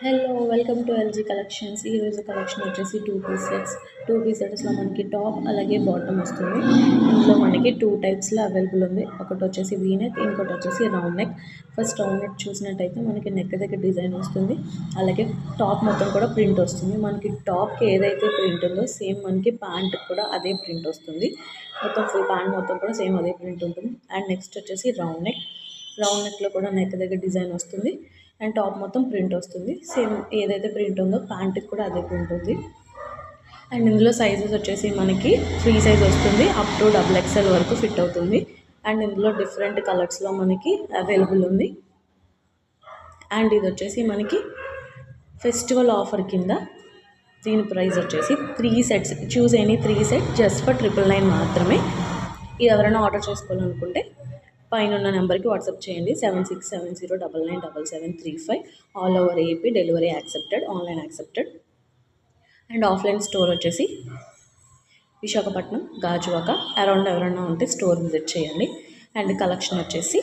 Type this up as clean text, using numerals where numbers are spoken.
Hello welcome to LG collections. ఈరోజు collection వచ్చేసి two piece సెట్స్లో మనకి టాప్ అలాగే బాటమ్ వస్తుంది. ఇందులో మనకి టూ టైప్స్లో అవైలబుల్ ఉంది. ఒకటి వచ్చేసి వీ నెక్, ఇంకోటి వచ్చేసి round neck. First round neck చూసినట్టయితే మనకి నెక్ దగ్గర డిజైన్ వస్తుంది, అలాగే టాప్ మొత్తం కూడా ప్రింట్ వస్తుంది. మనకి టాప్కి ఏదైతే ప్రింట్ ఉందో సేమ్ మనకి ప్యాంట్కి కూడా అదే ప్రింట్ వస్తుంది. మొత్తం ఫుల్ ప్యాంట్ మొత్తం కూడా సేమ్ అదే ప్రింట్ ఉంటుంది. అండ్ నెక్స్ట్ వచ్చేసి రౌండ్ నెక్లో కూడా నెక్ దగ్గర డిజైన్ వస్తుంది అండ్ టాప్ మొత్తం ప్రింట్ వస్తుంది. సేమ్ ఏదైతే ప్రింట్ ఉందో ప్యాంట్కి కూడా అదే ప్రింట్ ఉంది. అండ్ ఇందులో సైజెస్ వచ్చేసి మనకి ఫ్రీ సైజ్ వస్తుంది, అప్ టు XXL వరకు ఫిట్ అవుతుంది. అండ్ ఇందులో డిఫరెంట్ కలర్స్లో మనకి అవైలబుల్ ఉంది. అండ్ ఇది వచ్చేసి మనకి ఫెస్టివల్ ఆఫర్ కింద దీని ప్రైస్ వచ్చేసి 3 sets, choose any 3 set just for 999 మాత్రమే. ఇది ఎవరైనా ఆర్డర్ చేసుకోవాలనుకుంటే పైన ఉన్న నెంబర్కి వాట్సాప్ చేయండి 7670997735. All over AP delivery accepted, online accepted. And offline store వచ్చేసి విశాఖపట్నం, గాజువాక అరౌండ్ ఎవరైనా ఉంటే స్టోర్ విజిట్ చేయండి. అండ్ కలెక్షన్ వచ్చేసి